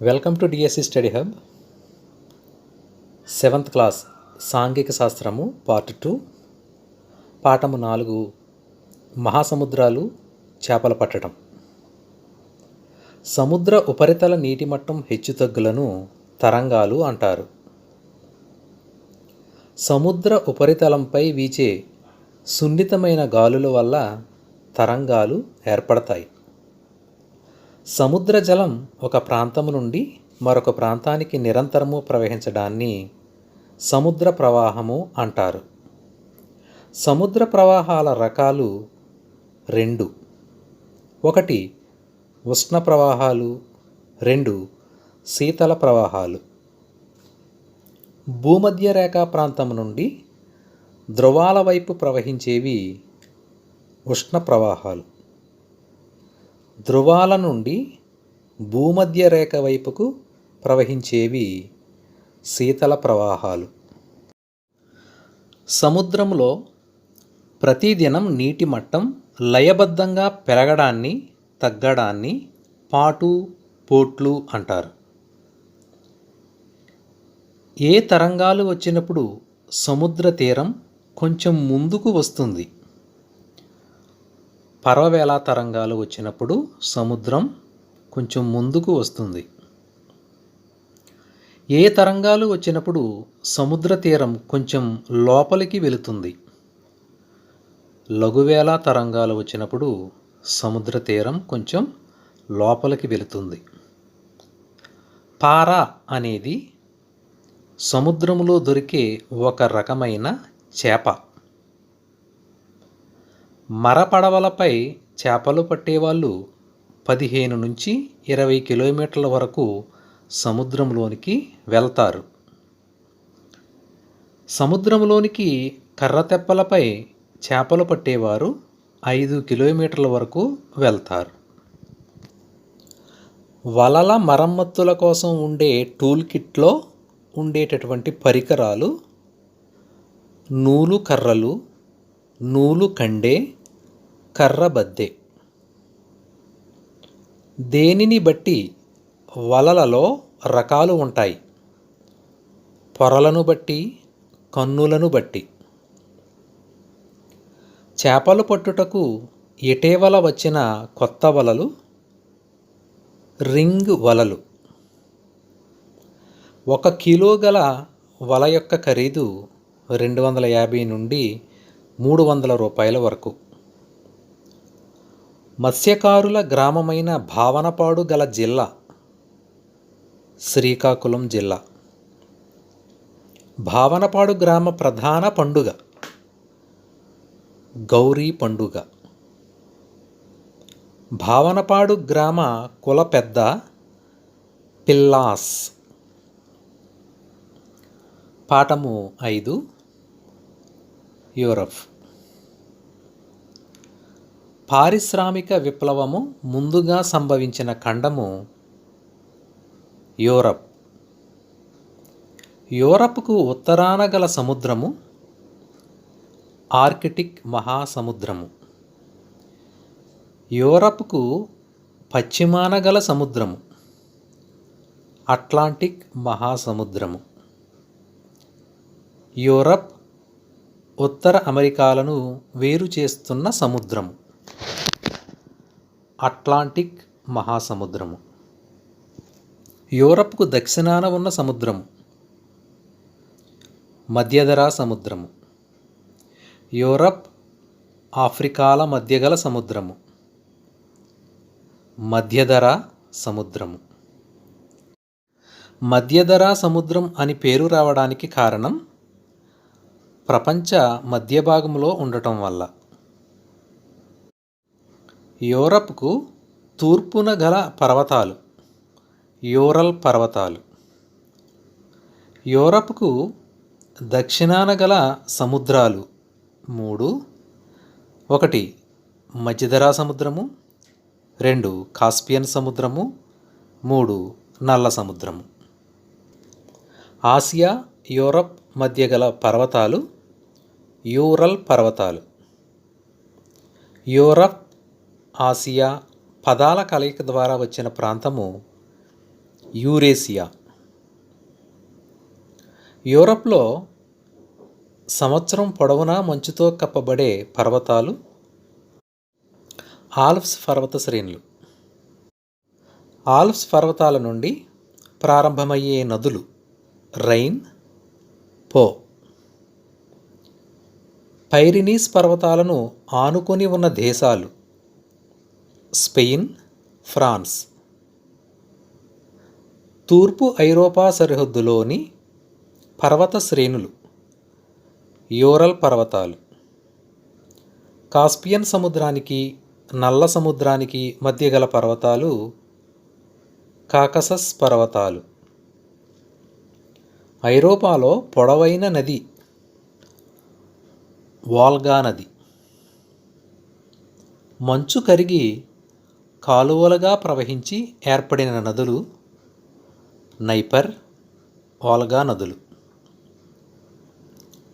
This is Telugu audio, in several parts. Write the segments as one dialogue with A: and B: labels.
A: Welcome to DSC study hub. 7th class సాంఘిక శాస్త్రము పార్ట్ 2 పాఠము 4 మహాసముద్రాలు చేపల పట్టడం. సముద్ర ఉపరితల నీటి మట్టం హెచ్చుతగ్గులను తరంగాలు అంటారు. సముద్ర ఉపరితలంపై వీచే సున్నితమైన గాలుల వల్ల తరంగాలు ఏర్పడతాయి. సముద్ర జలం ఒక ప్రాంతం నుండి మరొక ప్రాంతానికి నిరంతరము ప్రవహించడాన్ని సముద్ర ప్రవాహము అంటారు. సముద్ర ప్రవాహాల రకాలు 2: 1 ఉష్ణ ప్రవాహాలు, 2 శీతల ప్రవాహాలు. భూమధ్య రేఖా ప్రాంతం నుండి ధ్రువాల వైపు ప్రవహించేవి ఉష్ణ ప్రవాహాలు. ధ్రువాల నుండి భూమధ్య రేఖ వైపుకు ప్రవహించేవి శీతల ప్రవాహాలు. సముద్రంలో ప్రతిదినం నీటి మట్టం లయబద్ధంగా పెరగడాన్ని, తగ్గడాన్ని పోట్లు అంటారు. ఏ తరంగాలు వచ్చినప్పుడు సముద్ర తీరం కొంచెం ముందుకు వస్తుంది. పర్వవేళ తరంగాలు వచ్చినప్పుడు సముద్రం కొంచెం ముందుకు వస్తుంది. ఏ తరంగాలు వచ్చినప్పుడు సముద్ర తీరం కొంచెం లోపలికి వెళుతుంది. లఘువేళ తరంగాలు వచ్చినప్పుడు సముద్ర తీరం కొంచెం లోపలికి వెళుతుంది. పారా అనేది సముద్రంలో దొరికే ఒక రకమైన చేప. మరపడవలపై చేపలు పట్టేవాళ్ళు 15 నుంచి 20 కిలోమీటర్ల వరకు సముద్రంలోనికి వెళ్తారు. సముద్రంలోనికి కర్రతెప్పలపై చేపలు పట్టేవారు 5 కిలోమీటర్ల వరకు వెళ్తారు. వలల మరమ్మతుల కోసం ఉండే టూల్ కిట్లో ఉండేటటువంటి పరికరాలు నూలు కర్రలు, నూలు కండే, కర్ర బద్దె. దేనిని బట్టి వలలలో రకాలు ఉంటాయి. పొరలను బట్టి, కన్నులను బట్టి. చేపలు పట్టుటకు ఇటీవల వచ్చిన కొత్త వలలు రింగ్ వలలు. 1 కిలో గల వల యొక్క ఖరీదు 250 నుండి 300 రూపాయల వరకు. మత్స్యకారుల గ్రామమైన భావనపాడు గల జిల్లా శ్రీకాకుళం జిల్లా. భావనపాడు గ్రామ ప్రధాన పండుగ గౌరీ పండుగ. భావనపాడు గ్రామ కుల పెద్ద పిల్లాస్. పాఠము 5 యూరప్. పారిశ్రామిక విప్లవము ముందుగా సంభవించిన ఖండము యూరప్. యూరప్కు ఉత్తరాన గల సముద్రము ఆర్కిటిక్ మహాసముద్రము. యూరప్కు పశ్చిమాన గల సముద్రము అట్లాంటిక్ మహాసముద్రము. యూరప్, ఉత్తర అమెరికాలను వేరు చేస్తున్న సముద్రము అట్లాంటిక్ మహాసముద్రము. యూరప్కు దక్షిణాన ఉన్న సముద్రము మధ్యధరా సముద్రము. యూరప్, ఆఫ్రికాల మధ్య గల సముద్రము మధ్యధరా సముద్రము. మధ్యధరా సముద్రం అని పేరు రావడానికి కారణం ప్రపంచ మధ్య భాగంలో ఉండటం వల్ల. యూరప్కు తూర్పున గల పర్వతాలు యూరల్ పర్వతాలు. యూరప్కు దక్షిణాన గల సముద్రాలు 3: 1 మధ్యధరా సముద్రము, 2 కాస్పియన్ సముద్రము, 3 నల్ల సముద్రము. ఆసియా, యూరప్ మధ్య గల పర్వతాలు యూరల్ పర్వతాలు. యూరప్, ఆసియా పదాల కలయిక ద్వారా వచ్చిన ప్రాంతము యూరేసియా. యూరప్లో సంవత్సరం పొడవునా మంచుతో కప్పబడే పర్వతాలు ఆల్ప్స్ పర్వత శ్రేణులు. ఆల్ప్స్ పర్వతాల నుండి ప్రారంభమయ్యే నదులు రైన్, పో. పైరినీస్ పర్వతాలను ఆనుకొని ఉన్న దేశాలు స్పెయిన్, ఫ్రాన్స్. తూర్పు ఐరోపా సరిహద్దులోని పర్వత శ్రేణులు యూరల్ పర్వతాలు. కాస్పియన్ సముద్రానికి, నల్ల సముద్రానికి మధ్య గల పర్వతాలు కాకసస్ పర్వతాలు. ఐరోపాలో పొడవైన నది వాల్గా నది. మంచు కరిగి కాలువలుగా ప్రవహించి ఏర్పడిన నదులు నైపర్, వాల్గా నదులు.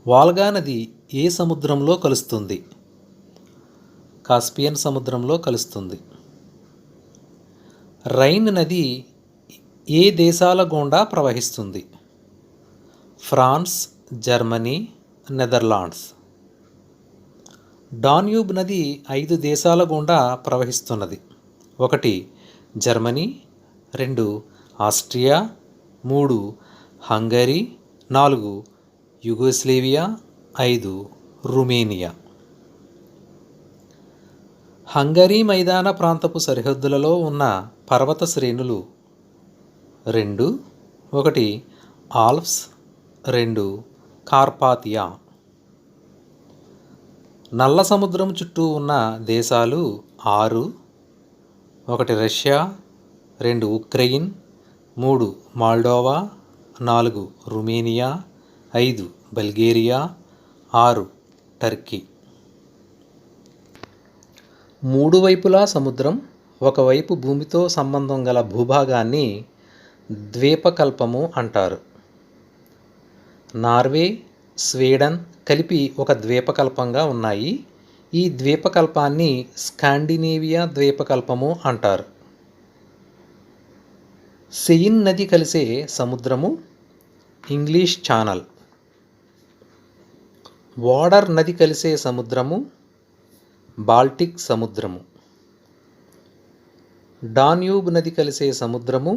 A: వాల్గా నది ఏ సముద్రంలో కలుస్తుంది? కాస్పియన్ సముద్రంలో కలుస్తుంది. రైన్ నది ఏ దేశాల గుండా ప్రవహిస్తుంది? France, Germany, Netherlands. డాన్యూబ్ నది 5 దేశాల గుండా ప్రవహిస్తున్నది. 1 Germany, 2 Austria, 3 Hungary, 4 Yugoslavia, 5 Romania. Hungary మైదాన ప్రాంతపు సరిహద్దులలో ఉన్న పర్వత శ్రేణులు 2. 1 ఆల్ప్స్, 2 కార్పాతియా. నల్ల సముద్రం చుట్టూ ఉన్న దేశాలు 6. 1 Russia, 2 Ukraine, 3 Moldova, 4 Romania, 5 Bulgaria, 6 Turkey. 3 వైపులా సముద్రం, ఒకవైపు భూమితో సంబంధం గల భూభాగాన్ని ద్వీపకల్పము అంటారు. నార్వే, స్వీడన్ కలిపి ఒక ద్వీపకల్పంగా ఉన్నాయి. ఈ ద్వీపకల్పాన్ని స్కాండినేవియా ద్వీపకల్పము అంటారు. సెయిన్ నది కలిసే సముద్రము ఇంగ్లీష్ ఛానల్. వాడర్ నది కలిసే సముద్రము బాల్టిక్ సముద్రము. డాన్యూబ్ నది కలిసే సముద్రము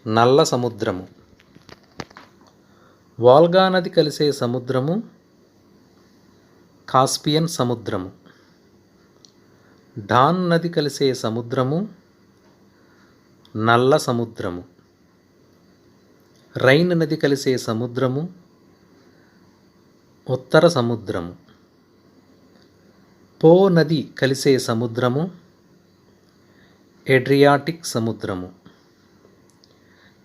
A: నల్ల సముద్రము. వాల్గా నది కలిసే సముద్రము కాస్పియన్ సముద్రము. డాన్ నది కలిసే సముద్రము నల్ల సముద్రము. రైన్ నది కలిసే సముద్రము ఉత్తర సముద్రము. పో నది కలిసే సముద్రము ఎడ్రియాటిక్ సముద్రము.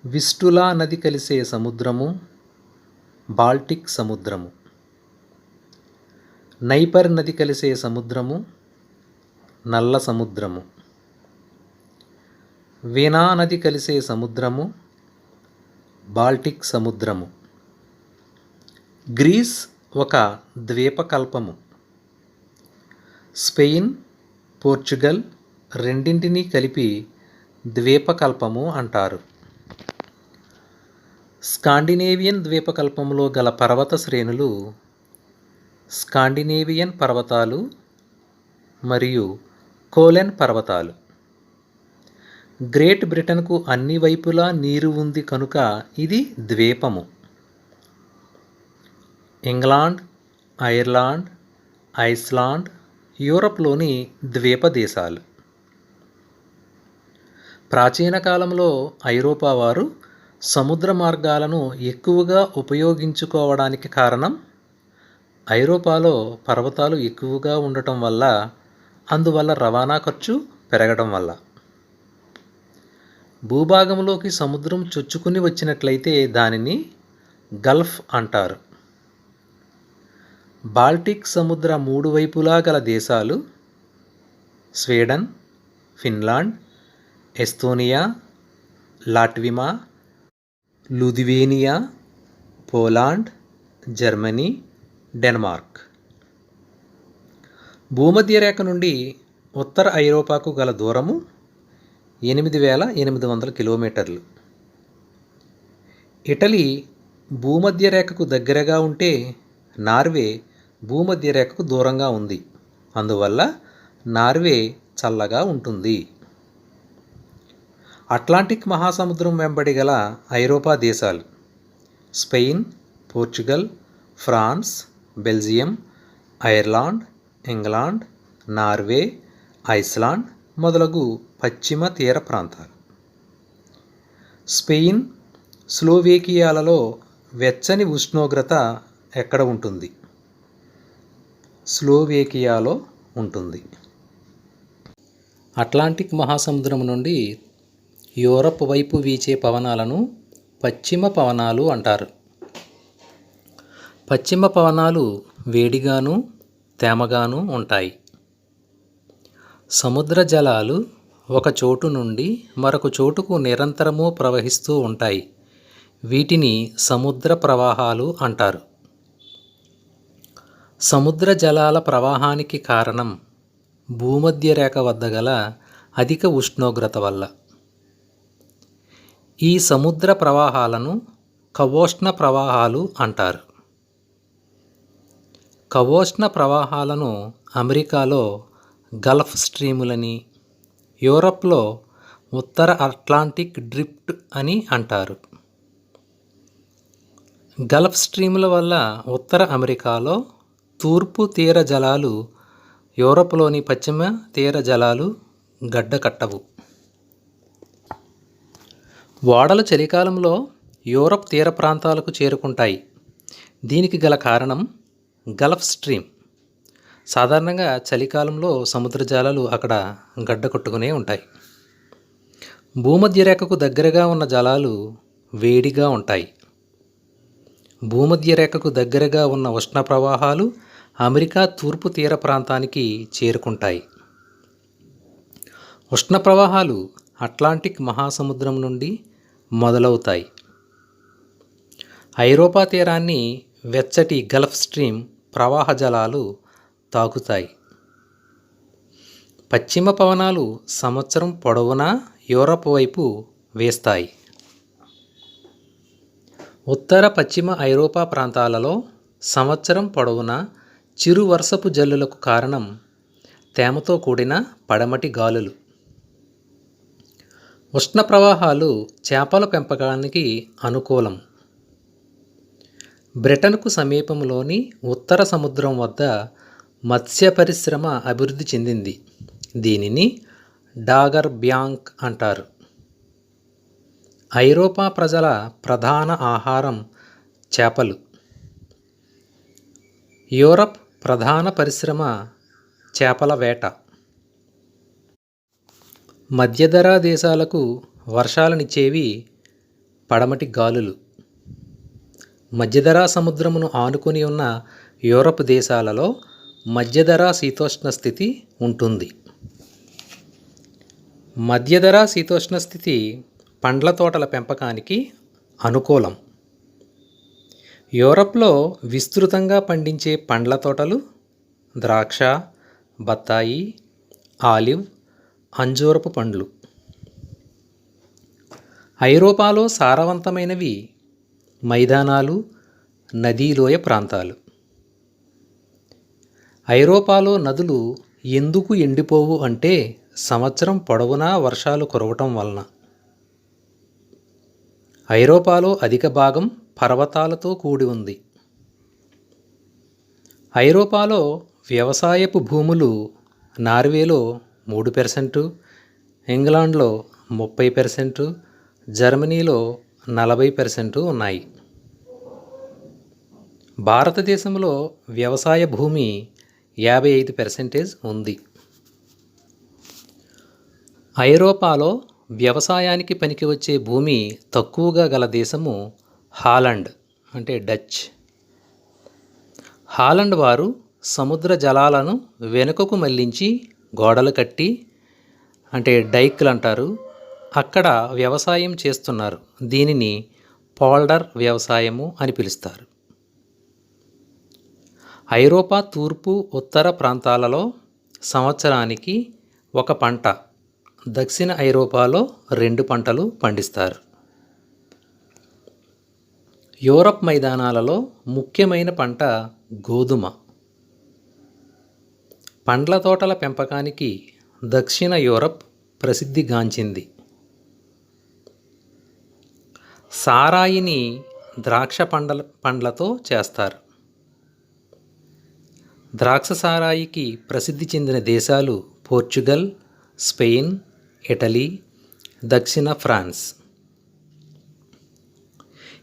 A: విస్టులా నది కలిసే సముద్రము బాల్టిక్ సముద్రము. నైపర్ నది కలిసే సముద్రము నల్ల సముద్రము. వీనా నది కలిసే సముద్రము బాల్టిక్ సముద్రము. గ్రీస్ ఒక ద్వీపకల్పము. స్పెయిన్, పోర్చుగల్ రెండింటినీ కలిపి ద్వీపకల్పము అంటారు. స్కాండినేవియన్ ద్వీపకల్పంలో గల పర్వత శ్రేణులు స్కాండినేవియన్ పర్వతాలు మరియు కోలెన్ పర్వతాలు. గ్రేట్ బ్రిటన్కు అన్ని వైపులా నీరు ఉంది కనుక ఇది ద్వీపము. ఇంగ్లాండ్, ఐర్లాండ్, ఐస్లాండ్ యూరప్లోని ద్వీప దేశాలు. ప్రాచీన కాలంలో ఐరోపా వారు సముద్ర మార్గాలను ఎక్కువగా ఉపయోగించుకోవడానికి కారణం ఐరోపాలో పర్వతాలు ఎక్కువగా ఉండటం వల్ల, అందువల్ల రవాణా ఖర్చు పెరగడం వల్ల. భూభాగంలోకి సముద్రం చొచ్చుకుని వచ్చినట్లయితే దానిని గల్ఫ్ అంటారు. బాల్టిక్ సముద్ర 3 వైపులా గల దేశాలు Sweden, Finland, Estonia, Latvia, Lithuania, Poland, Germany, Denmark. భూమధ్యరేఖ నుండి ఉత్తర ఐరోపాకు గల దూరము 8,800 కిలోమీటర్లు. ఇటలీ భూమధ్య రేఖకు దగ్గరగా ఉంటే నార్వే భూమధ్య రేఖకు దూరంగా ఉంది. అందువల్ల నార్వే చల్లగా ఉంటుంది. అట్లాంటిక్ మహాసముద్రం వెంబడి గల ఐరోపా దేశాలు Spain, Portugal, France, Belgium, Ireland, England, Norway, Iceland మొదలగు పశ్చిమ తీర ప్రాంతాలు. స్పెయిన్, స్లోవేకియాలలో వెచ్చని ఉష్ణోగ్రత ఎక్కడ ఉంటుంది? స్లోవేకియాలో ఉంటుంది. అట్లాంటిక్ మహాసముద్రం నుండి యూరప్ వైపు వీచే పవనాలను పశ్చిమ పవనాలు అంటారు. పశ్చిమ పవనాలు వేడిగాను తేమగాను ఉంటాయి. సముద్ర జలాలు ఒక చోటు నుండి మరొక చోటుకు నిరంతరము ప్రవహిస్తూ ఉంటాయి. వీటిని సముద్ర ప్రవాహాలు అంటారు. సముద్ర జలాల ప్రవాహానికి కారణం భూమధ్య రేఖ వద్ద గల అధిక ఉష్ణోగ్రత వల్ల. ఈ సముద్ర ప్రవాహాలను కవోష్ణ ప్రవాహాలు అంటారు. కవోష్ణ ప్రవాహాలను అమెరికాలో గల్ఫ్ స్ట్రీములని, యూరప్లో ఉత్తర అట్లాంటిక్ డ్రిఫ్ట్ అని అంటారు. గల్ఫ్ స్ట్రీముల వల్ల ఉత్తర అమెరికాలో తూర్పు తీర జలాలు, యూరప్లోని పశ్చిమ తీర జలాలు గడ్డకట్టవు. ఓడలు చలికాలంలో యూరప్ తీర ప్రాంతాలకు చేరుకుంటాయి. దీనికి గల కారణం గల్ఫ్ స్ట్రీమ్. సాధారణంగా చలికాలంలో సముద్ర జలాలు అక్కడ గడ్డకట్టుకునే ఉంటాయి. భూమధ్య రేఖకు దగ్గరగా ఉన్న జలాలు వేడిగా ఉంటాయి. భూమధ్య రేఖకు దగ్గరగా ఉన్న ఉష్ణ ప్రవాహాలు అమెరికా తూర్పు తీర ప్రాంతానికి చేరుకుంటాయి. ఉష్ణ ప్రవాహాలు అట్లాంటిక్ మహాసముద్రం నుండి మొదలవుతాయి. ఐరోపా తీరాన్ని వెచ్చటి గల్ఫ్ స్ట్రీమ్ ప్రవాహ జలాలు తాకుతాయి. పశ్చిమ పవనాలు సంవత్సరం పొడవునా యూరప్ వైపు వేస్తాయి. ఉత్తర పశ్చిమ ఐరోపా ప్రాంతాలలో సంవత్సరం పొడవునా చిరు వర్షపు జల్లులకు కారణం తేమతో కూడిన పడమటి గాలులు. ఉష్ణ ప్రవాహాలు చేపల పెంపకానికి అనుకూలం. బ్రిటన్కు సమీపంలోని ఉత్తర సముద్రం వద్ద మత్స్య పరిశ్రమ అభివృద్ధి చెందింది. దీనిని డాగర్ బ్యాంక్ అంటారు. ఐరోపా ప్రజల ప్రధాన ఆహారం చేపలు. యూరప్ ప్రధాన పరిశ్రమ చేపల వేట. మధ్యధరా దేశాలకు వర్షాలనిచ్చేవి పడమటి గాలులు. మధ్యధరా సముద్రమును ఆనుకొని ఉన్న యూరప్ దేశాలలో మధ్యధరా శీతోష్ణ స్థితి ఉంటుంది. మధ్యధరా శీతోష్ణ స్థితి పండ్ల తోటల పెంపకానికి అనుకూలం. యూరప్లో విస్తృతంగా పండించే పండ్ల తోటలు ద్రాక్ష, బత్తాయి, ఆలివ్, అంజూరపు పండ్లు. ఐరోపాలో సారవంతమైనవి మైదానాలు, నదీలోయ ప్రాంతాలు. ఐరోపాలో నదులు ఎందుకు ఎండిపోవు అంటే సంవత్సరం పొడవునా వర్షాలు కురవటం వలన. ఐరోపాలో అధిక భాగం పర్వతాలతో కూడి ఉంది. ఐరోపాలో వ్యవసాయపు భూములు నార్వేలో 3%, ఇంగ్లాండ్లో 30%, జర్మనీలో 40% ఉన్నాయి. భారతదేశంలో వ్యవసాయ భూమి 55% ఉంది. ఐరోపాలో వ్యవసాయానికి పనికి వచ్చే భూమి తక్కువగా గల దేశము హాలండ్ అంటే డచ్. హాలండ్ వారు సముద్ర జలాలను వెనుకకు మళ్లించి గోడలు కట్టి అంటే డైక్లు అంటారు, అక్కడ వ్యవసాయం చేస్తున్నారు. దీనిని పోల్డర్ వ్యవసాయము అని పిలుస్తారు. ఐరోపా తూర్పు ఉత్తర ప్రాంతాలలో సంవత్సరానికి ఒక పంట దక్షిణ ఐరోపాలో 2 పంటలు పండిస్తారు. యూరప్ మైదానాలలో ముఖ్యమైన పంట గోధుమ. పండ్ల తోటల పెంపకానికి దక్షిణ యూరప్ ప్రసిద్ధిగాంచింది. సారాయిని ద్రాక్ష పండ్లతో చేస్తారు. ద్రాక్ష సారాయికి ప్రసిద్ధి చెందిన దేశాలు పోర్చుగల్, స్పెయిన్, ఇటలీ, దక్షిణ ఫ్రాన్స్.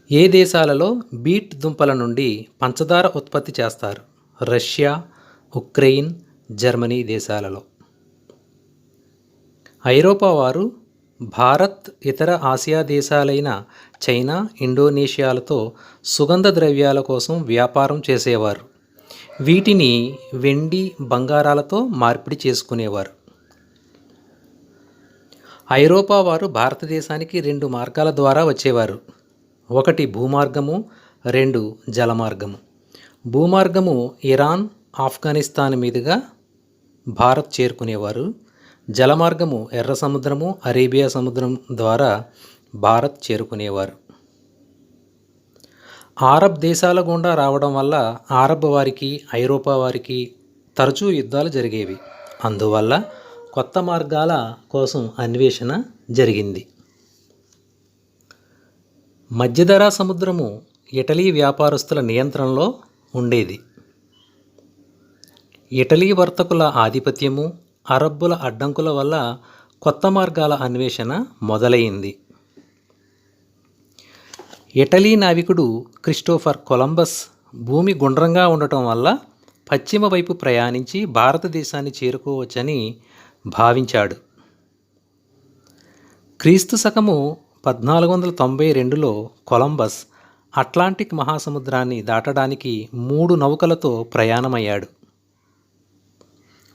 A: ఏ దేశాలలో బీట్ దుంపల నుండి పంచదార ఉత్పత్తి చేస్తారు? రష్యా, ఉక్రెయిన్, జర్మనీ దేశాలలో. ఐరోపా వారు భారత్, ఇతర ఆసియా దేశాలైన చైనా, ఇండోనేషియాలతో సుగంధ ద్రవ్యాల కోసం వ్యాపారం చేసేవారు. వీటిని వెండి, బంగారాలతో మార్పిడి చేసుకునేవారు. ఐరోపా వారు భారతదేశానికి 2 మార్గాల ద్వారా వచ్చేవారు. 1 భూమార్గము, 2 జలమార్గము. భూమార్గము ఇరాన్, ఆఫ్ఘనిస్తాన్ మీదుగా భారత్ చేరుకునేవారు. జలమార్గము ఎర్ర సముద్రము, అరేబియా సముద్రం ద్వారా భారత్ చేరుకునేవారు. అరబ్ దేశాల గుండా రావడం వల్ల అరబ్ వారికి, ఐరోపా వారికి తరచూ యుద్ధాలు జరిగేవి. అందువల్ల కొత్త మార్గాల కోసం అన్వేషణ జరిగింది. మధ్యధరా సముద్రము ఇటలీ వ్యాపారస్తుల నియంత్రణలో ఉండేది. ఇటలీ వర్తకుల ఆధిపత్యము, అరబ్బుల అడ్డంకుల వల్ల కొత్త మార్గాల అన్వేషణ మొదలైంది. ఇటలీ నావికుడు క్రిస్టోఫర్ కొలంబస్ భూమి గుండ్రంగా ఉండటం వల్ల పశ్చిమ వైపు ప్రయాణించి భారతదేశాన్ని చేరుకోవచ్చని భావించాడు. క్రీస్తు శకము 1492లో కొలంబస్ అట్లాంటిక్ మహాసముద్రాన్ని దాటడానికి 3 నౌకలతో ప్రయాణమయ్యాడు.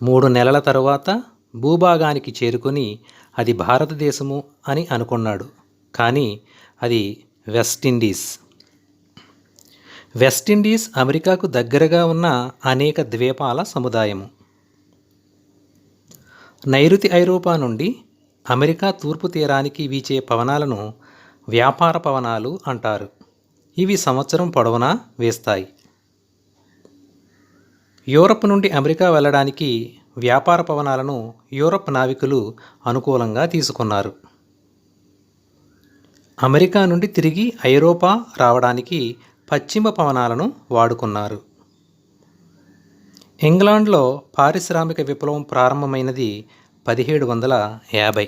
A: 3 నెలల తరువాత భూభాగానికి చేరుకొని అది భారతదేశము అని అనుకున్నాడు. కానీ అది వెస్టిండీస్. వెస్టిండీస్ అమెరికాకు దగ్గరగా ఉన్న అనేక ద్వీపాల సముదాయము. నైరుతి ఐరోపా నుండి అమెరికా తూర్పు తీరానికి వీచే పవనాలను వ్యాపార పవనాలు అంటారు. ఇవి సంవత్సరం పొడవునా వేస్తాయి. యూరప్ నుండి అమెరికా వెళ్ళడానికి వ్యాపార పవనాలను యూరప్ నావికులు అనుకూలంగా తీసుకున్నారు. అమెరికా నుండి తిరిగి ఐరోపా రావడానికి పశ్చిమ పవనాలను వాడుకున్నారు. ఇంగ్లాండ్లో పారిశ్రామిక విప్లవం ప్రారంభమైనది 1750.